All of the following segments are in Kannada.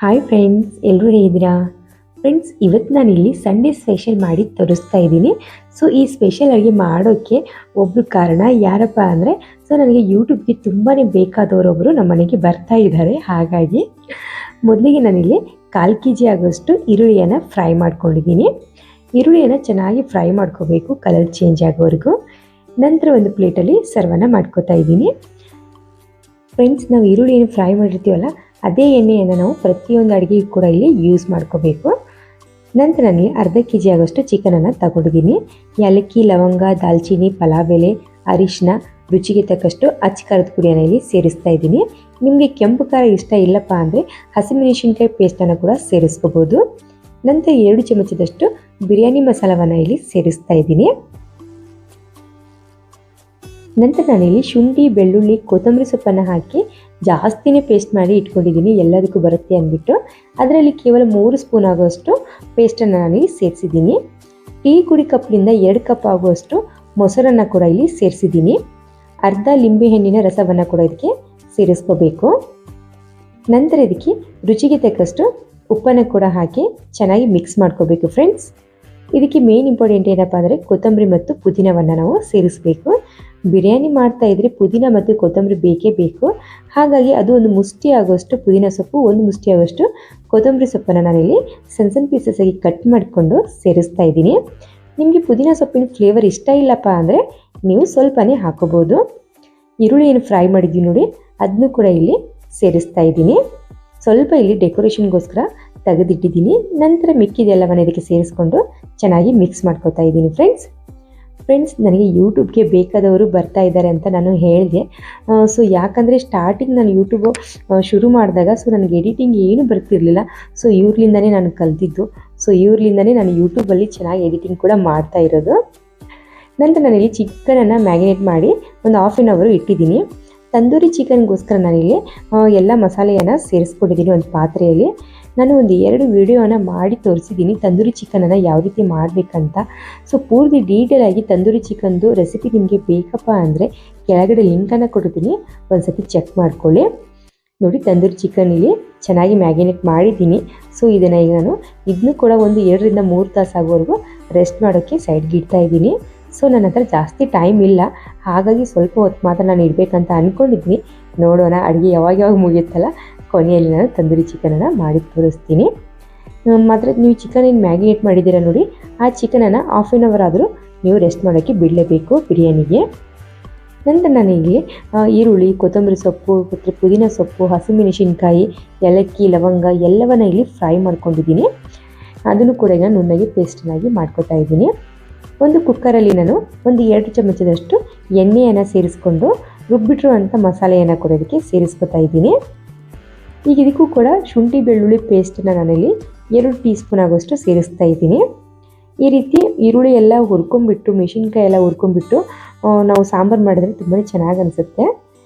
ಹಾಯ್ ಫ್ರೆಂಡ್ಸ್, ಎಲ್ಲರೂ ಹೇಗಿದ್ದೀರಾ? ಫ್ರೆಂಡ್ಸ್, ಇವತ್ತು ನಾನಿಲ್ಲಿ ಸಂಡೇ ಸ್ಪೆಷಲ್ ಮಾಡಿ ತೋರಿಸ್ತಾ ಇದ್ದೀನಿ. ಸೊ ಈ ಸ್ಪೆಷಲ್ ಅಡುಗೆ ಮಾಡೋಕ್ಕೆ ಒಬ್ಬರು ಕಾರಣ ಯಾರಪ್ಪ ಅಂದರೆ, ಸೊ ನನಗೆ ಯೂಟ್ಯೂಬ್ಗೆ ತುಂಬಾ ಬೇಕಾದವರೊಬ್ಬರು ನಮ್ಮ ಮನೆಗೆ ಬರ್ತಾ ಇದ್ದಾರೆ. ಹಾಗಾಗಿ ಮೊದಲಿಗೆ ನಾನಿಲ್ಲಿ 1/4 kg ಆಗೋಷ್ಟು ಈರುಳ್ಳಿಯನ್ನು ಫ್ರೈ ಮಾಡ್ಕೊಂಡಿದ್ದೀನಿ. ಈರುಳ್ಳಿಯನ್ನು ಚೆನ್ನಾಗಿ ಫ್ರೈ ಮಾಡ್ಕೋಬೇಕು, ಕಲರ್ ಚೇಂಜ್ ಆಗೋವರೆಗೂ. ನಂತರ ಒಂದು ಪ್ಲೇಟಲ್ಲಿ ಸರ್ವನ್ನ ಮಾಡ್ಕೋತಾ ಇದ್ದೀನಿ. ಫ್ರೆಂಡ್ಸ್, ನಾವು ಈರುಳ್ಳಿಯನ್ನು ಫ್ರೈ ಮಾಡಿರ್ತೀವಲ್ಲ, ಅದೇ ಎಣ್ಣೆಯನ್ನು ನಾವು ಪ್ರತಿಯೊಂದು ಅಡುಗೆಗೂ ಕೂಡ ಇಲ್ಲಿ ಯೂಸ್ ಮಾಡ್ಕೋಬೇಕು. ನಂತರ ನನಗೆ 1/2 kg ಆಗೋಷ್ಟು ಚಿಕನನ್ನು ತಗೊಂಡಿದ್ದೀನಿ. ಏಲಕ್ಕಿ, ಲವಂಗ, ದಾಲ್ಚಿನ್ನಿ, ಪಲಾವ್ ಎಲೆ, ಅರಿಶಿನ, ರುಚಿಗೆ ತಕ್ಕಷ್ಟು ಅಚ್ಚ ಖಾರದ ಪುಡಿಯನ್ನು ಇಲ್ಲಿ ಸೇರಿಸ್ತಾ ಇದ್ದೀನಿ. ನಿಮಗೆ ಕೆಂಪು ಖಾರ ಇಷ್ಟ ಇಲ್ಲಪ್ಪ ಅಂದರೆ ಹಸಿಮೆಣಸಿನ್ಕಾಯಿ ಪೇಸ್ಟನ್ನು ಕೂಡ ಸೇರಿಸ್ಕೋಬೋದು. ನಂತರ 2 ಚಮಚದಷ್ಟು ಬಿರಿಯಾನಿ ಮಸಾಲವನ್ನು ಇಲ್ಲಿ ಸೇರಿಸ್ತಾ ಇದ್ದೀನಿ. ನಂತರ ನಾನಿಲ್ಲಿ ಶುಂಠಿ, ಬೆಳ್ಳುಳ್ಳಿ, ಕೊತ್ತಂಬರಿ ಸೊಪ್ಪನ್ನು ಹಾಕಿ ಜಾಸ್ತಿನೇ ಪೇಸ್ಟ್ ಮಾಡಿ ಇಟ್ಕೊಂಡಿದ್ದೀನಿ, ಎಲ್ಲದಕ್ಕೂ ಬರುತ್ತೆ ಅಂದ್ಬಿಟ್ಟು. ಅದರಲ್ಲಿ ಕೇವಲ 3 ಸ್ಪೂನ್ ಆಗುವಷ್ಟು ಪೇಸ್ಟನ್ನು ನಾನಿಲ್ಲಿ ಸೇರಿಸಿದ್ದೀನಿ. ಟೀ ಕುಡಿ ಕಪ್ನಿಂದ 2 ಕಪ್ ಆಗುವಷ್ಟು ಮೊಸರನ್ನು ಕೂಡ ಇಲ್ಲಿ ಸೇರಿಸಿದ್ದೀನಿ. ಅರ್ಧ ಲಿಂಬೆ ಹಣ್ಣಿನ ರಸವನ್ನು ಕೂಡ ಇದಕ್ಕೆ ಸೇರಿಸ್ಕೋಬೇಕು. ನಂತರ ಇದಕ್ಕೆ ರುಚಿಗೆ ತಕ್ಕಷ್ಟು ಉಪ್ಪನ್ನು ಕೂಡ ಹಾಕಿ ಚೆನ್ನಾಗಿ ಮಿಕ್ಸ್ ಮಾಡ್ಕೋಬೇಕು. ಫ್ರೆಂಡ್ಸ್, ಇದಕ್ಕೆ ಮೇನ್ ಇಂಪಾರ್ಟೆಂಟ್ ಏನಪ್ಪ ಅಂದರೆ ಕೊತ್ತಂಬರಿ ಮತ್ತು ಪುದೀನವನ್ನು ನಾವು ಸೇರಿಸಬೇಕು. ಬಿರಿಯಾನಿ ಮಾಡ್ತಾ ಇದ್ರೆ ಪುದೀನ ಮತ್ತು ಕೊತ್ತಂಬರಿ ಬೇಕೇ ಬೇಕು. ಹಾಗಾಗಿ ಅದು ಒಂದು ಮುಷ್ಟಿ ಆಗೋಷ್ಟು ಪುದೀನ ಸೊಪ್ಪು, 1 ಮುಷ್ಟಿ ಆಗೋಷ್ಟು ಕೊತ್ತಂಬರಿ ಸೊಪ್ಪನ್ನು ನಾನಿಲ್ಲಿ ಸಣ್ಣ ಸಣ್ಣ ಪೀಸಸ್ ಆಗಿ ಕಟ್ ಮಾಡಿಕೊಂಡು ಸೇರಿಸ್ತಾ ಇದ್ದೀನಿ. ನಿಮಗೆ ಪುದೀನ ಸೊಪ್ಪಿನ ಫ್ಲೇವರ್ ಇಷ್ಟ ಇಲ್ಲಪ್ಪ ಅಂದರೆ ನೀವು ಸ್ವಲ್ಪನೇ ಹಾಕೋಬೋದು. ಈರುಳ್ಳಿ ಏನು ಫ್ರೈ ಮಾಡಿದ್ವಿ ನೋಡಿ, ಅದನ್ನು ಕೂಡ ಇಲ್ಲಿ ಸೇರಿಸ್ತಾ ಇದ್ದೀನಿ. ಸ್ವಲ್ಪ ಇಲ್ಲಿ ಡೆಕೋರೇಷನ್ಗೋಸ್ಕರ ತೆಗೆದಿಟ್ಟಿದ್ದೀನಿ. ನಂತರ ಮಿಕ್ಕಿದೆಲ್ಲವನ್ನು ಇದಕ್ಕೆ ಸೇರಿಸ್ಕೊಂಡು ಚೆನ್ನಾಗಿ ಮಿಕ್ಸ್ ಮಾಡ್ಕೊತಾ ಇದ್ದೀನಿ. ಫ್ರೆಂಡ್ಸ್, ನನಗೆ ಯೂಟ್ಯೂಬ್ಗೆ ಬೇಕಾದವರು ಬರ್ತಾ ಇದ್ದಾರೆ ಅಂತ ನಾನು ಹೇಳಿದೆ. ಸೊ ಯಾಕಂದರೆ ಸ್ಟಾರ್ಟಿಂಗ್ ನಾನು ಯೂಟ್ಯೂಬು ಶುರು ಮಾಡಿದಾಗ ನನಗೆ ಎಡಿಟಿಂಗ್ ಏನು ಬರ್ತಿರಲಿಲ್ಲ. ಸೊ ಇವ್ರಲಿಂದನೇ ನಾನು ಕಲ್ತಿದ್ದು. ಸೊ ಇವ್ರಲಿಂದನೇ ನಾನು ಯೂಟ್ಯೂಬಲ್ಲಿ ಚೆನ್ನಾಗಿ ಎಡಿಟಿಂಗ್ ಕೂಡ ಮಾಡ್ತಾ ಇರೋದು. ನಂತರ ನಾನಿಲ್ಲಿ ಚಿಕನನ್ನು ಮ್ಯಾರಿನೇಟ್ ಮಾಡಿ ಒಂದು 1/2 hour ಇಟ್ಟಿದ್ದೀನಿ. ತಂದೂರಿ ಚಿಕನ್ಗೋಸ್ಕರ ನಾನಿಲ್ಲಿ ಎಲ್ಲ ಮಸಾಲೆಯನ್ನು ಸೇರಿಸ್ಕೊಂಡಿದ್ದೀನಿ ಒಂದು ಪಾತ್ರೆಯಲ್ಲಿ. ನಾನು ಒಂದು 2 ವಿಡಿಯೋನ ಮಾಡಿ ತೋರಿಸಿದ್ದೀನಿ ತಂದೂರಿ ಚಿಕನನ್ನು ಯಾವ ರೀತಿ ಮಾಡಬೇಕಂತ. ಸೊ ಪೂರ್ತಿ ಡೀಟೇಲಾಗಿ ತಂದೂರಿ ಚಿಕನ್ದು ರೆಸಿಪಿ ನಿಮಗೆ ಬೇಕಪ್ಪ ಅಂದರೆ ಕೆಳಗಡೆ ಲಿಂಕನ್ನು ಕೊಡ್ತೀನಿ, ಒಂದು ಸತಿ ಚೆಕ್ ಮಾಡ್ಕೊಳ್ಳಿ. ನೋಡಿ, ತಂದೂರಿ ಚಿಕನ್ ಇಲ್ಲಿ ಚೆನ್ನಾಗಿ ಮ್ಯಾರಿನೇಟ್ ಮಾಡಿದ್ದೀನಿ. ಸೊ ಇದನ್ನು ಈಗ ನಾನು ಇದನ್ನು ಕೂಡ ಒಂದು 2 ರಿಂದ 3 ತಾಸು ಆಗೋವರೆಗೂ ರೆಸ್ಟ್ ಮಾಡೋಕ್ಕೆ ಸೈಡ್ಗೆ ಇಡ್ತಾ ಇದ್ದೀನಿ. ಸೊ ನನ್ನ ಹತ್ರ ಜಾಸ್ತಿ ಟೈಮ್ ಇಲ್ಲ, ಹಾಗಾಗಿ ಸ್ವಲ್ಪ ಹೊತ್ತು ಮಾತ್ರ ನಾನು ಇಡಬೇಕಂತ ಅಂದ್ಕೊಂಡಿದ್ದೀನಿ. ನೋಡೋಣ, ಅಡುಗೆ ಯಾವಾಗ ಮುಗಿಯುತ್ತಲ್ಲ ಕೊನೆಯಲ್ಲಿ ನಾನು ತಂದೂರಿ ಚಿಕನನ್ನು ಮಾಡಿ ತೋರಿಸ್ತೀನಿ. ಮಾತ್ರ ನೀವು ಚಿಕನ್ ಏನು ಮ್ಯಾರಿನೇಟ್ ಮಾಡಿದ್ದೀರಾ ನೋಡಿ, ಆ ಚಿಕನನ್ನು 1/2 hour ಆದರೂ ನೀವು ರೆಸ್ಟ್ ಮಾಡೋಕ್ಕೆ ಬಿಡಲೇಬೇಕು ಬಿರಿಯಾನಿಗೆ. ನಂತರ ನಾನು ಇಲ್ಲಿ ಈರುಳ್ಳಿ, ಕೊತ್ತಂಬರಿ ಸೊಪ್ಪು ಮತ್ತು ಪುದೀನ ಸೊಪ್ಪು, ಹಸಿಮೆಣಸಿನ್ಕಾಯಿ, ಏಲಕ್ಕಿ, ಲವಂಗ ಎಲ್ಲವನ್ನ ಇಲ್ಲಿ ಫ್ರೈ ಮಾಡ್ಕೊಂಡಿದ್ದೀನಿ. ಅದನ್ನು ಕೂಡ ಈಗ ನುಣ್ಣಗೆ ಪೇಸ್ಟನ್ನಾಗಿ ಮಾಡ್ಕೊತಾ ಇದ್ದೀನಿ. ಒಂದು ಕುಕ್ಕರಲ್ಲಿ ನಾನು ಒಂದು 2 ಚಮಚದಷ್ಟು ಎಣ್ಣೆಯನ್ನು ಸೇರಿಸ್ಕೊಂಡು ರುಬ್ಬಿಟ್ಟಿರುವಂಥ ಮಸಾಲೆಯನ್ನು ಕೂಡ ಇದಕ್ಕೆ ಸೇರಿಸ್ಕೊತಾ ಇದ್ದೀನಿ. ಈಗ ಇದಕ್ಕೂ ಕೂಡ ಶುಂಠಿ ಬೆಳ್ಳುಳ್ಳಿ ಪೇಸ್ಟನ್ನು ನಾನಿಲ್ಲಿ 2 ಟೀ ಸ್ಪೂನ್ ಆಗೋಷ್ಟು ಸೇರಿಸ್ತಾ ಇದ್ದೀನಿ. ಈ ರೀತಿ ಈರುಳ್ಳಿ ಎಲ್ಲ ಹುರ್ಕೊಂಡ್ಬಿಟ್ಟು, ಮೆಣಸಿನ್ಕಾಯಿ ಎಲ್ಲ ಹುರ್ಕೊಂಡ್ಬಿಟ್ಟು ನಾವು ಸಾಂಬಾರು ಮಾಡಿದ್ರೆ ತುಂಬಾ ಚೆನ್ನಾಗಿ ಅನಿಸುತ್ತೆ.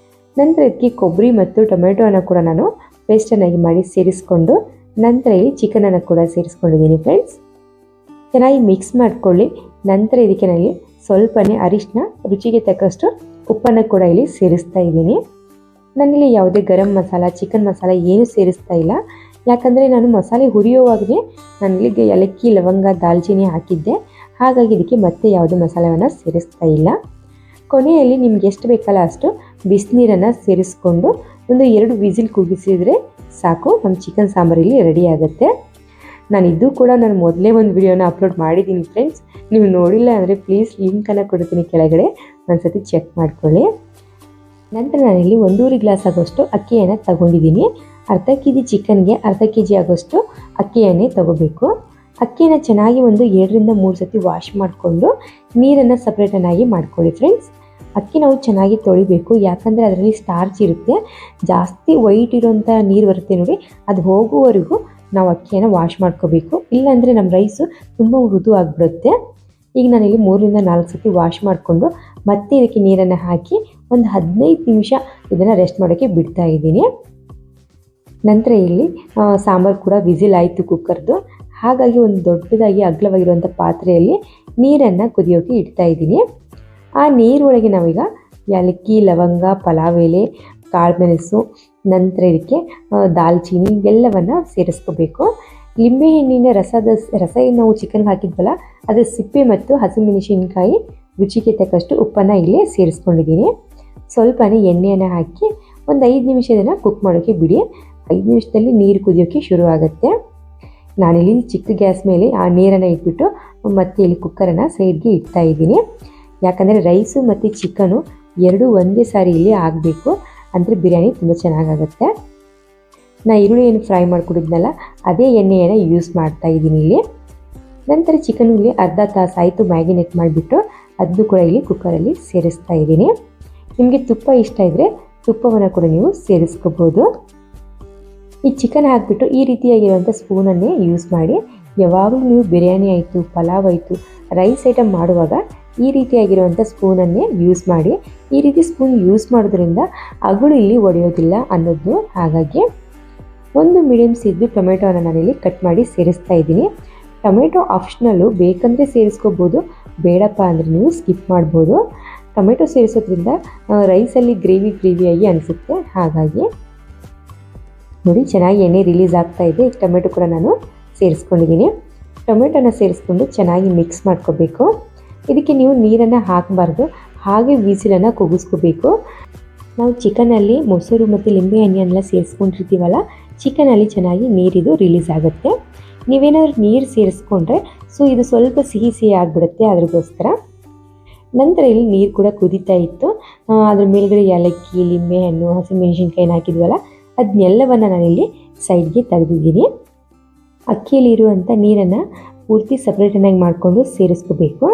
ನಂತರ ಇದಕ್ಕೆ ಕೊಬ್ಬರಿ ಮತ್ತು ಟೊಮೆಟೊವನ್ನು ಕೂಡ ನಾನು ಪೇಸ್ಟನ್ನಾಗಿ ಮಾಡಿ ಸೇರಿಸ್ಕೊಂಡು ನಂತರ ಇಲ್ಲಿ ಚಿಕನನ್ನು ಕೂಡ ಸೇರಿಸ್ಕೊಂಡಿದ್ದೀನಿ. ಫ್ರೆಂಡ್ಸ್, ಚೆನ್ನಾಗಿ ಮಿಕ್ಸ್ ಮಾಡ್ಕೊಳ್ಳಿ. ನಂತರ ಇದಕ್ಕೆ ನಾನು ಸ್ವಲ್ಪನೇ ಅರಿಶಿನ, ರುಚಿಗೆ ತಕ್ಕಷ್ಟು ಉಪ್ಪನ್ನು ಕೂಡ ಇಲ್ಲಿ ಸೇರಿಸ್ತಾ ಇದ್ದೀನಿ. ನಾನಿಲ್ಲಿ ಯಾವುದೇ ಗರಂ ಮಸಾಲ, ಚಿಕನ್ ಮಸಾಲ ಏನು ಸೇರಿಸ್ತಾ ಇಲ್ಲ. ಯಾಕಂದರೆ ನಾನು ಮಸಾಲೆ ಹುರಿಯುವಾಗಲೇ ನಾನಿಲ್ಲಿ ಏಲಕ್ಕಿ, ಲವಂಗ, ದಾಲ್ಚಿನ್ನಿ ಹಾಕಿದ್ದೆ. ಹಾಗಾಗಿ ಇದಕ್ಕೆ ಮತ್ತೆ ಯಾವುದೇ ಮಸಾಲೆಯನ್ನು ಸೇರಿಸ್ತಾ ಇಲ್ಲ. ಕೊನೆಯಲ್ಲಿ ನಿಮ್ಗೆ ಎಷ್ಟು ಬೇಕಲ್ಲ ಅಷ್ಟು ಬಿಸಿನೀರನ್ನು ಸೇರಿಸ್ಕೊಂಡು ಒಂದು 2 ವಿಸಿಲ್ ಕೂಗಿಸಿದರೆ ಸಾಕು, ನಮ್ಮ ಚಿಕನ್ ಸಾಂಬಾರು ಇಲ್ಲಿ ರೆಡಿ ಆಗುತ್ತೆ. ಇದು ಕೂಡ ನಾನು ಮೊದಲೇ ಒಂದು ವಿಡಿಯೋನ ಅಪ್ಲೋಡ್ ಮಾಡಿದ್ದೀನಿ. ಫ್ರೆಂಡ್ಸ್, ನೀವು ನೋಡಿಲ್ಲ ಅಂದರೆ ಪ್ಲೀಸ್ ಲಿಂಕನ್ನು ಕೊಡ್ತೀನಿ ಕೆಳಗಡೆ, ಒಂದು ಸತಿ ಚೆಕ್ ಮಾಡ್ಕೊಳ್ಳಿ. ನಂತರ ನಾನಿಲ್ಲಿ 1.5 ಗ್ಲಾಸ್ ಆಗೋಷ್ಟು ಅಕ್ಕಿಯನ್ನು ತಗೊಂಡಿದ್ದೀನಿ. 1/2 kg ಚಿಕನ್ಗೆ 1/2 kg ಆಗೋಷ್ಟು ಅಕ್ಕಿಯನ್ನೇ ತಗೋಬೇಕು. ಅಕ್ಕಿಯನ್ನು ಚೆನ್ನಾಗಿ ಒಂದು 2 ರಿಂದ 3 ಸತಿ ವಾಶ್ ಮಾಡಿಕೊಂಡು ನೀರನ್ನು ಸಪ್ರೇಟನ್ನಾಗಿ ಮಾಡ್ಕೊಳ್ಳಿ. ಫ್ರೆಂಡ್ಸ್, ಅಕ್ಕಿ ನಾವು ಚೆನ್ನಾಗಿ ತೊಳಿಬೇಕು, ಯಾಕಂದರೆ ಅದರಲ್ಲಿ ಸ್ಟಾರ್ಚ್ ಇರುತ್ತೆ. ಜಾಸ್ತಿ ವೈಟ್ ಇರೋಂಥ ನೀರು ಬರುತ್ತೆ ನೋಡಿ, ಅದು ಹೋಗುವವರೆಗೂ ನಾವು ಅಕ್ಕಿಯನ್ನು ವಾಶ್ ಮಾಡ್ಕೋಬೇಕು. ಇಲ್ಲಾಂದರೆ ನಮ್ಮ ರೈಸು ತುಂಬ ಮೃದು ಆಗಿಬಿಡುತ್ತೆ. ಈಗ ನಾನಿಲ್ಲಿ 3 ರಿಂದ 4 ಸತಿ ವಾಶ್ ಮಾಡಿಕೊಂಡು ಮತ್ತೆ ಇದಕ್ಕೆ ನೀರನ್ನು ಹಾಕಿ ಒಂದು 15 ನಿಮಿಷ ಇದನ್ನು ರೆಸ್ಟ್ ಮಾಡೋಕ್ಕೆ ಬಿಡ್ತಾ ಇದ್ದೀನಿ. ನಂತರ ಇಲ್ಲಿ ಸಾಂಬಾರು ಕೂಡ ವಿಸಿಲ್ ಆಯಿತು ಕುಕ್ಕರ್ದು. ಹಾಗಾಗಿ ಒಂದು ದೊಡ್ಡದಾಗಿ ಅಗಲವಾಗಿರುವಂಥ ಪಾತ್ರೆಯಲ್ಲಿ ನೀರನ್ನು ಕುದಿಯೋಕ್ಕೆ ಇಡ್ತಾ ಇದ್ದೀನಿ. ಆ ನೀರೊಳಗೆ ನಾವೀಗ ಏಲಕ್ಕಿ, ಲವಂಗ, ಪಲಾವ್ ಎಲೆ, ಕಾಳುಮೆಣಸು ನಂತರ ಇದಕ್ಕೆ ದಾಲ್ಚಿನ್ನಿ ಎಲ್ಲವನ್ನು ಸೇರಿಸ್ಕೋಬೇಕು. ಲಿಂಬೆಹಣ್ಣಿನ ರಸ ಏನು ನಾವು ಚಿಕನ್ಗೆ ಹಾಕಿದ್ವಲ್ಲ ಅದರ ಸಿಪ್ಪೆ ಮತ್ತು ಹಸಿಮೆಣಸಿನಕಾಯಿ ರುಚಿಗೆ ತಕ್ಕಷ್ಟು ಉಪ್ಪನ್ನು ಇಲ್ಲೇ ಸೇರಿಸ್ಕೊಂಡಿದ್ದೀನಿ. ಸ್ವಲ್ಪನೇ ಎಣ್ಣೆಯನ್ನು ಹಾಕಿ ಒಂದು 5 ನಿಮಿಷ ಇದನ್ನು ಕುಕ್ ಮಾಡೋಕ್ಕೆ ಬಿಡಿ. 5 ನಿಮಿಷದಲ್ಲಿ ನೀರು ಕುದಿಯೋಕ್ಕೆ ಶುರು ಆಗುತ್ತೆ. ನಾನಿಲ್ಲಿ ಚಿಕ್ಕ ಗ್ಯಾಸ್ ಮೇಲೆ ಆ ನೀರನ್ನು ಇಟ್ಬಿಟ್ಟು ಮತ್ತೆ ಇಲ್ಲಿ ಕುಕ್ಕರನ್ನು ಸೈಡ್ಗೆ ಇಡ್ತಾ ಇದ್ದೀನಿ. ಯಾಕಂದರೆ ರೈಸು ಮತ್ತು ಚಿಕನು ಎರಡೂ ಒಂದೇ ಸಾರಿ ಇಲ್ಲಿ ಆಗಬೇಕು, ಅಂದರೆ ಬಿರಿಯಾನಿ ತುಂಬ ಚೆನ್ನಾಗಾಗುತ್ತೆ. ನಾ ಈರುಳ್ಳಿ ಏನು ಫ್ರೈ ಮಾಡ್ಕೊಂಡಿದ್ನಲ್ಲ ಅದೇ ಎಣ್ಣೆಯನ್ನು ಯೂಸ್ ಮಾಡ್ತಾ ಇದ್ದೀನಿ ಇಲ್ಲಿ. ನಂತರ ಚಿಕನ್ ಇಲ್ಲಿ ಅರ್ಧ ತಾಸು ಆಯಿತು ಮ್ಯಾಗಿನೇಟ್ ಮಾಡಿಬಿಟ್ಟು ಅದನ್ನು ಕೂಡ ಇಲ್ಲಿ ಕುಕ್ಕರಲ್ಲಿ ಸೇರಿಸ್ತಾ ಇದ್ದೀನಿ. ನಿಮಗೆ ತುಪ್ಪ ಇಷ್ಟ ಇದ್ದರೆ ತುಪ್ಪವನ್ನು ಕೂಡ ನೀವು ಸೇರಿಸ್ಕೋಬೋದು. ಈ ಚಿಕನ್ ಹಾಕಿಬಿಟ್ಟು ಈ ರೀತಿಯಾಗಿರುವಂಥ ಸ್ಪೂನನ್ನೇ ಯೂಸ್ ಮಾಡಿ. ಯಾವಾಗಲೂ ನೀವು ಬಿರಿಯಾನಿ ಆಯಿತು, ಪಲಾವ್ ಆಯಿತು, ರೈಸ್ ಐಟಮ್ ಮಾಡುವಾಗ ಈ ರೀತಿಯಾಗಿರುವಂಥ ಸ್ಪೂನನ್ನೇ ಯೂಸ್ ಮಾಡಿ. ಈ ರೀತಿ ಸ್ಪೂನ್ ಯೂಸ್ ಮಾಡೋದ್ರಿಂದ ಅಗಳು ಇಲ್ಲಿ ಒಡೆಯೋದಿಲ್ಲ ಅನ್ನೋದು. ಹಾಗಾಗಿ ಒಂದು ಮೀಡಿಯಮ್ ಸೈಜ್ ಟೊಮೆಟೊನ ನಾನಿಲ್ಲಿ ಕಟ್ ಮಾಡಿ ಸೇರಿಸ್ತಾ ಇದ್ದೀನಿ. ಟೊಮೆಟೊ ಆಪ್ಷನಲ್ಲು, ಬೇಕಂದರೆ ಸೇರಿಸ್ಕೋಬೋದು, ಬೇಡಪ್ಪ ಅಂದರೆ ನೀವು ಸ್ಕಿಪ್ ಮಾಡ್ಬೋದು. ಟೊಮೆಟೊ ಸೇರಿಸೋದ್ರಿಂದ ರೈಸಲ್ಲಿ ಗ್ರೇವಿಯಾಗಿ ಅನಿಸುತ್ತೆ. ಹಾಗಾಗಿ ನೋಡಿ ಚೆನ್ನಾಗಿ ಎಣ್ಣೆ ರಿಲೀಸ್ ಆಗ್ತಾ ಇದೆ. ಈಗ ಟೊಮೆಟೊ ಕೂಡ ನಾನು ಸೇರಿಸ್ಕೊಂಡಿದ್ದೀನಿ. ಟೊಮೆಟೊನ ಸೇರಿಸ್ಕೊಂಡು ಚೆನ್ನಾಗಿ ಮಿಕ್ಸ್ ಮಾಡ್ಕೋಬೇಕು. ಇದಕ್ಕೆ ನೀವು ನೀರನ್ನು ಹಾಕಬಾರ್ದು, ಹಾಗೆ ವಿಸಿಲನ್ನು ಕೂಗಿಸ್ಕೋಬೇಕು. ನಾವು ಚಿಕನಲ್ಲಿ ಮೊಸರು ಮತ್ತು ಲಿಂಬೆಹಣ್ಣೆಲ್ಲ ಸೇರಿಸ್ಕೊಂಡಿರ್ತೀವಲ್ಲ, ಚಿಕನಲ್ಲಿ ಚೆನ್ನಾಗಿ ನೀರಿದು ರಿಲೀಸ್ ಆಗುತ್ತೆ. ನೀವೇನಾದರೂ ನೀರು ಸೇರಿಸ್ಕೊಂಡ್ರೆ ಇದು ಸ್ವಲ್ಪ ಸಿಹಿ ಆಗಿಬಿಡುತ್ತೆ, ಅದ್ರಗೋಸ್ಕರ. ನಂತರ ಇಲ್ಲಿ ನೀರು ಕೂಡ ಕುದೀತಾ ಇತ್ತು. ಅದ್ರ ಮೇಲ್ಗಡೆ ಏಲಕ್ಕಿ, ಲಿಂಬೆಹಣ್ಣು, ಹಸಿಮೆಣಸಿನ್ಕಾಯಿನ ಹಾಕಿದ್ವಲ್ಲ ಅದನ್ನೆಲ್ಲವನ್ನು ನಾನಿಲ್ಲಿ ಸೈಡ್ಗೆ ತೆಗೆದಿದ್ದೀನಿ. ಅಕ್ಕಿಯಲ್ಲಿರುವಂಥ ನೀರನ್ನು ಪೂರ್ತಿ ಸಪ್ರೇಟನ್ನಾಗಿ ಮಾಡಿಕೊಂಡು ಸೇರಿಸ್ಕೋಬೇಕು.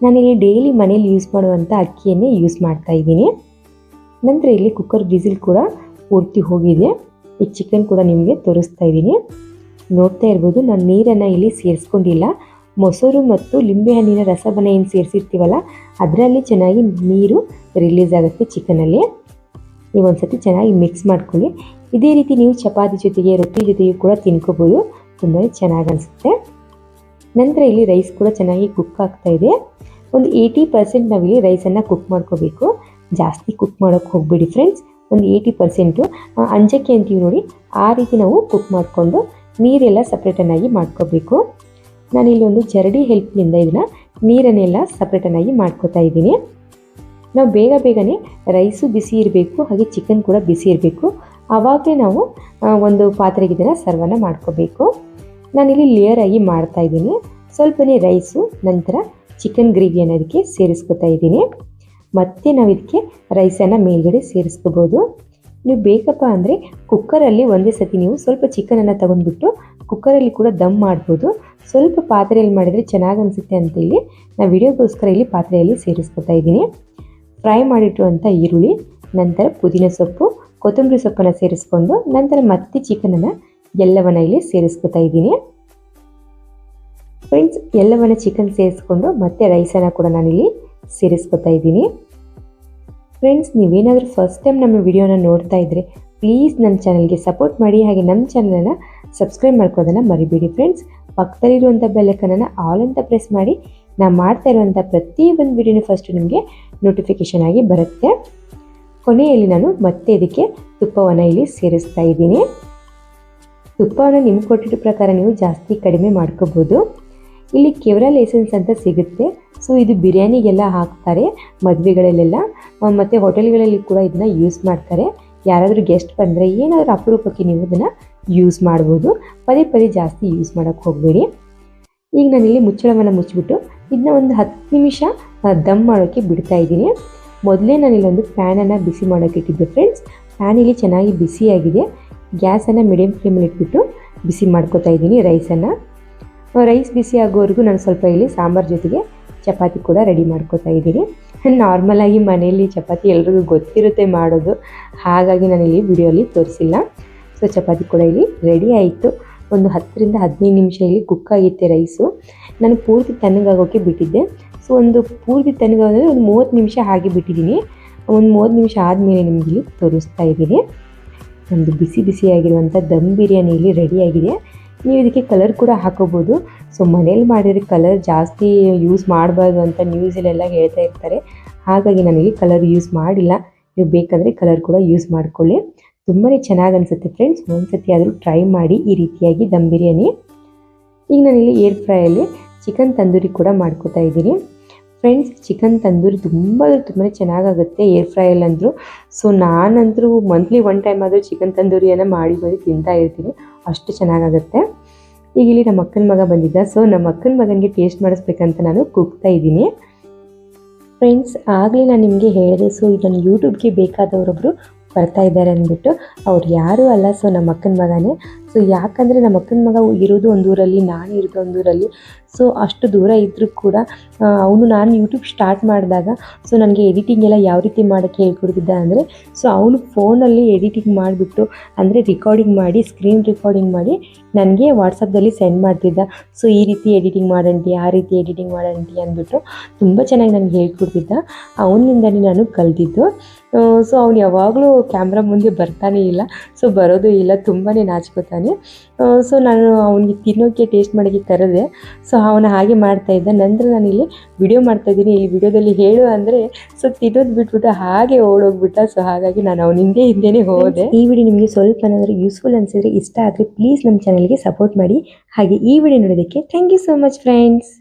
ನಾನಿಲ್ಲಿ ಡೈಲಿ ಮನೇಲಿ ಯೂಸ್ ಮಾಡುವಂಥ ಅಕ್ಕಿಯನ್ನೇ ಯೂಸ್ ಮಾಡ್ತಾ ಇದ್ದೀನಿ. ನಂತರ ಇಲ್ಲಿ ಕುಕ್ಕರ್ ವಿಸಿಲ್ ಕೂಡ ಪೂರ್ತಿ ಹೋಗಿದೆ. ಈ ಚಿಕನ್ ಕೂಡ ನಿಮಗೆ ತೋರಿಸ್ತಾ ಇದ್ದೀನಿ. ನೋಡ್ತಾ ಇರ್ಬೋದು, ನಾನು ನೀರನ್ನು ಇಲ್ಲಿ ಸೇರಿಸ್ಕೊಂಡಿಲ್ಲ. ಮೊಸರು ಮತ್ತು ಲಿಂಬೆಹಣ್ಣಿನ ರಸವನ್ನು ಏನು ಸೇರಿಸಿರ್ತೀವಲ್ಲ ಅದರಲ್ಲಿ ಚೆನ್ನಾಗಿ ನೀರು ರಿಲೀಸ್ ಆಗುತ್ತೆ ಚಿಕನಲ್ಲಿ. ನೀವು ಒಂದ್ಸತಿ ಚೆನ್ನಾಗಿ ಮಿಕ್ಸ್ ಮಾಡ್ಕೊಳ್ಳಿ. ಇದೇ ರೀತಿ ನೀವು ಚಪಾತಿ ಜೊತೆಗೆ, ರೊಟ್ಟಿ ಜೊತೆಗೆ ಕೂಡ ತಿನ್ಕೋಬೋದು, ತುಂಬಾ ಚೆನ್ನಾಗಿ ಅನಿಸುತ್ತೆ. ನಂತರ ಇಲ್ಲಿ ರೈಸ್ ಕೂಡ ಚೆನ್ನಾಗಿ ಕುಕ್ ಆಗ್ತಾ ಇದೆ. ಒಂದು 80% ನಾವಿಲ್ಲಿ ರೈಸನ್ನು ಕುಕ್ ಮಾಡ್ಕೋಬೇಕು. ಜಾಸ್ತಿ ಕುಕ್ ಮಾಡೋಕ್ಕೆ ಹೋಗ್ಬೇಡಿ ಫ್ರೆಂಡ್ಸ್. ಒಂದು 80% ಅಂಜಕ್ಕೆ ಅಂತೀವಿ ನೋಡಿ, ಆ ರೀತಿ ನಾವು ಕುಕ್ ಮಾಡಿಕೊಂಡು ನೀರೆಲ್ಲ ಸಪ್ರೇಟನ್ನಾಗಿ ಮಾಡ್ಕೋಬೇಕು. ನಾನಿಲ್ಲಿ ಒಂದು ಜರಡಿ ಹೆಲ್ಪ್ನಿಂದ ಇದನ್ನು ನೀರನ್ನೆಲ್ಲ ಸಪ್ರೇಟನ್ನಾಗಿ ಮಾಡ್ಕೋತಾ ಇದ್ದೀನಿ. ನಾವು ಬೇಗನೆ ರೈಸು ಬಿಸಿ ಇರಬೇಕು, ಹಾಗೆ ಚಿಕನ್ ಕೂಡ ಬಿಸಿ ಇರಬೇಕು. ಆವಾಗಲೇ ನಾವು ಒಂದು ಪಾತ್ರೆಗೆ ಇದನ್ನು ಸರ್ವನ್ನ ಮಾಡ್ಕೋಬೇಕು. ನಾನಿಲ್ಲಿ ಲೇಯರಾಗಿ ಮಾಡ್ತಾ ಇದ್ದೀನಿ. ಸ್ವಲ್ಪನೇ ರೈಸು, ನಂತರ ಚಿಕನ್ ಗ್ರೇವಿಯನ್ನು ಅದಕ್ಕೆ ಸೇರಿಸ್ಕೊತಾ ಇದ್ದೀನಿ. ಮತ್ತೆ ನಾವು ಇದಕ್ಕೆ ರೈಸನ್ನು ಮೇಲ್ಗಡೆ ಸೇರಿಸ್ಕೋಬೋದು. ನೀವು ಬೇಕಪ್ಪ ಅಂದರೆ ಕುಕ್ಕರಲ್ಲಿ ಒಂದೇ ಸತಿ ನೀವು ಸ್ವಲ್ಪ ಚಿಕನನ್ನು ತಗೊಂಡ್ಬಿಟ್ಟು ಕುಕ್ಕರಲ್ಲಿ ಕೂಡ ದಮ್ ಮಾಡ್ಬೋದು. ಸ್ವಲ್ಪ ಪಾತ್ರೆಯಲ್ಲಿ ಮಾಡಿದರೆ ಚೆನ್ನಾಗಿ ಅನಿಸುತ್ತೆ ಅಂತ ಇಲ್ಲಿ ನಾನು ವಿಡಿಯೋಗೋಸ್ಕರ ಇಲ್ಲಿ ಪಾತ್ರೆಯಲ್ಲಿ ಸೇರಿಸ್ಕೊತಾ ಇದ್ದೀನಿ. ಫ್ರೈ ಮಾಡಿಟ್ಟಿರುವಂಥ ಈರುಳ್ಳಿ, ನಂತರ ಪುದೀನ ಸೊಪ್ಪು, ಕೊತ್ತಂಬರಿ ಸೊಪ್ಪನ್ನು ಸೇರಿಸ್ಕೊಂಡು ನಂತರ ಮತ್ತೆ ಚಿಕನನ್ನು ಎಲ್ಲವನ್ನ ಇಲ್ಲಿ ಸೇರಿಸ್ಕೊತಾ ಇದ್ದೀನಿ. ಫ್ರೆಂಡ್ಸ್, ಎಲ್ಲವನ್ನ ಚಿಕನ್ ಸೇರಿಸ್ಕೊಂಡು ಮತ್ತೆ ರೈಸನ್ನು ಕೂಡ ನಾನಿಲ್ಲಿ ಸೇರಿಸ್ಕೊತಾ ಇದ್ದೀನಿ. ಫ್ರೆಂಡ್ಸ್, ನೀವೇನಾದರೂ ಫಸ್ಟ್ ಟೈಮ್ ನಮ್ಮ ವಿಡಿಯೋನ ನೋಡ್ತಾ ಇದ್ದರೆ ಪ್ಲೀಸ್ ನಮ್ಮ ಚಾನಲ್ಗೆ ಸಪೋರ್ಟ್ ಮಾಡಿ, ಹಾಗೆ ನಮ್ಮ ಚಾನಲನ್ನು ಸಬ್ಸ್ಕ್ರೈಬ್ ಮಾಡ್ಕೋದನ್ನು ಮರಿಬೇಡಿ ಫ್ರೆಂಡ್ಸ್. ಪಕ್ಕದಲ್ಲಿರುವಂಥ ಬೆಲ್ಲೈಕನನ್ನು ಆಲ್ ಅಂತ ಪ್ರೆಸ್ ಮಾಡಿ. ನಾನು ಮಾಡ್ತಾ ಇರುವಂಥ ಪ್ರತಿ ಒಂದು ವಿಡಿಯೋನ ಫಸ್ಟು ನಿಮಗೆ ನೋಟಿಫಿಕೇಷನ್ ಆಗಿ ಬರುತ್ತೆ. ಕೊನೆಯಲ್ಲಿ ನಾನು ಮತ್ತೆ ಇದಕ್ಕೆ ತುಪ್ಪವನ್ನು ಇಲ್ಲಿ ಸೇರಿಸ್ತಾ ಇದ್ದೀನಿ. ತುಪ್ಪವನ್ನು ನಿಮ್ಗೆ ಕೊಟ್ಟಿರೋ ಪ್ರಕಾರ ನೀವು ಜಾಸ್ತಿ ಕಡಿಮೆ ಮಾಡ್ಕೋಬೋದು. ಇಲ್ಲಿ ಕೆವರಲ್ ಎಸೆನ್ಸ್ ಅಂತ ಸಿಗುತ್ತೆ. ಇದು ಬಿರಿಯಾನಿಗೆಲ್ಲ ಹಾಕ್ತಾರೆ, ಮದುವೆಗಳಲ್ಲೆಲ್ಲ ಮತ್ತು ಹೋಟೆಲ್ಗಳಲ್ಲಿ ಕೂಡ ಇದನ್ನು ಯೂಸ್ ಮಾಡ್ತಾರೆ. ಯಾರಾದರೂ ಗೆಸ್ಟ್ ಬಂದರೆ ಏನಾದರೂ ಅಪರೂಪಕ್ಕೆ ನೀವು ಇದನ್ನು ಯೂಸ್ ಮಾಡ್ಬೋದು. ಪದೇ ಜಾಸ್ತಿ ಯೂಸ್ ಮಾಡೋಕ್ಕೆ ಹೋಗಬೇಡಿ. ಈಗ ನಾನಿಲ್ಲಿ ಮುಚ್ಚಳವನ್ನು ಮುಚ್ಚಿಬಿಟ್ಟು ಇದನ್ನ ಒಂದು 10 ನಿಮಿಷ ದಮ್ ಮಾಡೋಕ್ಕೆ ಬಿಡ್ತಾ ಇದ್ದೀನಿ. ಮೊದಲೇ ನಾನಿಲ್ಲಿ ಒಂದು ಪ್ಯಾನನ್ನು ಬಿಸಿ ಮಾಡೋಕ್ಕೆ ಇಟ್ಟಿದ್ದೆ ಫ್ರೆಂಡ್ಸ್. ಪ್ಯಾನ್ ಇಲ್ಲಿ ಚೆನ್ನಾಗಿ ಬಿಸಿಯಾಗಿದೆ. ಗ್ಯಾಸನ್ನು ಮೀಡಿಯಮ್ ಫ್ಲೇಮಲ್ಲಿ ಇಟ್ಬಿಟ್ಟು ಬಿಸಿ ಮಾಡ್ಕೋತಾ ಇದ್ದೀನಿ ರೈಸನ್ನು. ರೈಸ್ ಬಿಸಿ ಆಗೋವರೆಗೂ ನಾನು ಸ್ವಲ್ಪ ಇಲ್ಲಿ ಸಾಂಬಾರು ಜೊತೆಗೆ ಚಪಾತಿ ಕೂಡ ರೆಡಿ ಮಾಡ್ಕೋತಾ ಇದ್ದೀನಿ. ನಾರ್ಮಲಾಗಿ ಮನೆಯಲ್ಲಿ ಚಪಾತಿ ಎಲ್ರಿಗೂ ಗೊತ್ತಿರುತ್ತೆ ಮಾಡೋದು, ಹಾಗಾಗಿ ನಾನಿಲ್ಲಿ ವಿಡಿಯೋಲಿ ತೋರಿಸಿಲ್ಲ. ಚಪಾತಿ ಕೂಡ ಇಲ್ಲಿ ರೆಡಿ ಆಯಿತು. ಒಂದು 10ರಿಂದ 15 ನಿಮಿಷ ಇಲ್ಲಿ ಕುಕ್ ಆಗಿತ್ತೆ ರೈಸು. ನಾನು ಪೂರ್ತಿ ತಣ್ಣಗಾಗೋಕ್ಕೆ ಬಿಟ್ಟಿದ್ದೆ. ಒಂದು ಪೂರ್ತಿ ತಣ್ಣಗಾಗೋದ್ರೆ ಒಂದು 30 ನಿಮಿಷ ಹಾಗೆ ಬಿಟ್ಟಿದ್ದೀನಿ. ಒಂದು 30 ನಿಮಿಷ ಆದಮೇಲೆ ನಿಮಗೆ ಇಲ್ಲಿ ತೋರಿಸ್ತಾ ಇದ್ದೀನಿ. ನಮ್ಮದು ಬಿಸಿಯಾಗಿರುವಂಥ ದಮ್ ಬಿರಿಯಾನಿ ಇಲ್ಲಿ ರೆಡಿಯಾಗಿದೆ. ನೀವು ಇದಕ್ಕೆ ಕಲರ್ ಕೂಡ ಹಾಕೋಬೋದು. ಮನೇಲಿ ಮಾಡಿದರೆ ಕಲರ್ ಜಾಸ್ತಿ ಯೂಸ್ ಮಾಡಬಾರ್ದು ಅಂತ ನ್ಯೂಸಲ್ಲೆಲ್ಲ ಹೇಳ್ತಾ ಇರ್ತಾರೆ. ಹಾಗಾಗಿ ನಾನಿಲ್ಲಿ ಕಲರ್ ಯೂಸ್ ಮಾಡಿಲ್ಲ. ನೀವು ಬೇಕಂದರೆ ಕಲರ್ ಕೂಡ ಯೂಸ್ ಮಾಡ್ಕೊಳ್ಳಿ. ತುಂಬಾ ಚೆನ್ನಾಗಿ ಅನಿಸುತ್ತೆ ಫ್ರೆಂಡ್ಸ್. ಒಂದ್ಸತಿ ಆದರೂ ಟ್ರೈ ಮಾಡಿ ಈ ರೀತಿಯಾಗಿ ದಮ್ ಬಿರಿಯಾನಿ. ಈಗ ನಾನಿಲ್ಲಿ ಏರ್ ಫ್ರೈಯಲ್ಲಿ ಚಿಕನ್ ತಂದೂರಿ ಕೂಡ ಮಾಡ್ಕೋತಾ ಇದ್ದೀನಿ ಫ್ರೆಂಡ್ಸ್. ಚಿಕನ್ ತಂದೂರಿ ತುಂಬಾ ಚೆನ್ನಾಗಾಗುತ್ತೆ ಏರ್ ಫ್ರೈಯಲ್ಲಿ ಅಂದರು. ಸೊ ನಾನಂತರೂ ಮಂತ್ಲಿ 1 ಟೈಮ್ ಆದರೂ ಚಿಕನ್ ತಂದೂರಿಯನ್ನು ಮಾಡಿ ತಿಂತಾ ಇರ್ತೀನಿ, ಅಷ್ಟು ಚೆನ್ನಾಗಾಗುತ್ತೆ. ಈಗ ಇಲ್ಲಿ ನಮ್ಮ ಅಕ್ಕನ ಮಗ ಬಂದಿದ್ದ, ಸೊ ನಮ್ಮ ಅಕ್ಕನ ಮಗನಿಗೆ ಟೇಸ್ಟ್ ಮಾಡಿಸ್ಬೇಕಂತ ನಾನು ಕೂಗ್ತಾ ಇದ್ದೀನಿ ಫ್ರೆಂಡ್ಸ್. ಆಗಲೇ ನಾನು ನಿಮಗೆ ಹೇಳಿದೆ, ಸೊ ಇದನ್ನು ಯೂಟ್ಯೂಬ್ಗೆ ಬೇಕಾದವರೊಬ್ಬರು ಬರ್ತಾ ಇದ್ದಾರೆ ಅಂದ್ಬಿಟ್ಟು. ಅವ್ರು ಯಾರೂ ಅಲ್ಲ, ಸೊ ನಮ್ಮ ಅಕ್ಕನ ಮಗನೇ. ಸೊ ಯಾಕಂದರೆ ನಮ್ಮ ಅಕ್ಕನ ಮಗ ಇರೋದು ಒಂದು ಊರಲ್ಲಿ, ನಾನು ಇರೋದು ಒಂದು ಊರಲ್ಲಿ. ಸೊ ಅಷ್ಟು ದೂರ ಇದ್ದರೂ ಕೂಡ ನಾನು ಯೂಟ್ಯೂಬ್ ಸ್ಟಾರ್ಟ್ ಮಾಡಿದಾಗ ಸೊ ನನಗೆ ಎಡಿಟಿಂಗ್ ಎಲ್ಲ ಯಾವ ರೀತಿ ಮಾಡೋಕ್ಕೆ ಹೇಳ್ಕೊಡ್ತಿದ್ದ ಅಂದರೆ, ಸೊ ಅವನು ಫೋನಲ್ಲಿ ಎಡಿಟಿಂಗ್ ಮಾಡಿಬಿಟ್ಟು ಅಂದರೆ ರಿಕಾರ್ಡಿಂಗ್ ಮಾಡಿ, ಸ್ಕ್ರೀನ್ ರಿಕಾರ್ಡಿಂಗ್ ಮಾಡಿ ನನಗೆ ವಾಟ್ಸಪ್ದಲ್ಲಿ ಸೆಂಡ್ ಮಾಡ್ತಿದ್ದ. ಸೊ ಈ ರೀತಿ ಎಡಿಟಿಂಗ್ ಮಾಡಂಟಿ, ಆ ರೀತಿ ಎಡಿಟಿಂಗ್ ಮಾಡಂಟಿ ಅಂದ್ಬಿಟ್ಟು ತುಂಬ ಚೆನ್ನಾಗಿ ನನಗೆ ಹೇಳ್ಕೊಡ್ತಿದ್ದ. ಅವನಿಂದನೇ ನಾನು ಕಲಿತಿದ್ದು. ಸೊ ಅವ್ನು ಯಾವಾಗಲೂ ಕ್ಯಾಮ್ರಾ ಮುಂದೆ ಬರ್ತಾನೇ ಇಲ್ಲ, ಸೊ ಬರೋದು ಇಲ್ಲ, ತುಂಬಾ ನಾಚ್ಕೋತಾನೆ. ಸೊ ನಾನು ಅವನಿಗೆ ತಿನ್ನೋಕ್ಕೆ ಟೇಸ್ಟ್ ಮಾಡೋಕ್ಕೆ ಕರೆದೆ. ಸೊ ಅವನು ಹಾಗೆ ಮಾಡ್ತಾಯಿದ್ದ. ನಂತರ ನಾನಿಲ್ಲಿ ವಿಡಿಯೋ ಮಾಡ್ತಾಯಿದ್ದೀನಿ. ಈ ವಿಡಿಯೋದಲ್ಲಿ ಹೇಳು ಅಂದರೆ ಸೊ ತಿನ್ನೋದು ಬಿಟ್ಬಿಟ್ಟು ಹಾಗೆ ಓಡೋಗ್ಬಿಟ್ಟ. ಸೊ ಹಾಗಾಗಿ ನಾನು ಅವನ ಹಿಂದೆನೇ ಹೋದೆ. ಈ ವಿಡಿಯೋ ನಿಮಗೆ ಸ್ವಲ್ಪ ಏನಾದರೂ ಯೂಸ್ಫುಲ್ ಅನಿಸಿದರೆ, ಇಷ್ಟ ಆದರೆ ಪ್ಲೀಸ್ ನಮ್ಮ ಚಾನಲ್ಗೆ ಸಪೋರ್ಟ್ ಮಾಡಿ. ಹಾಗೆ ಈ ವಿಡಿಯೋ ನೋಡೋದಕ್ಕೆ thank you so much friends.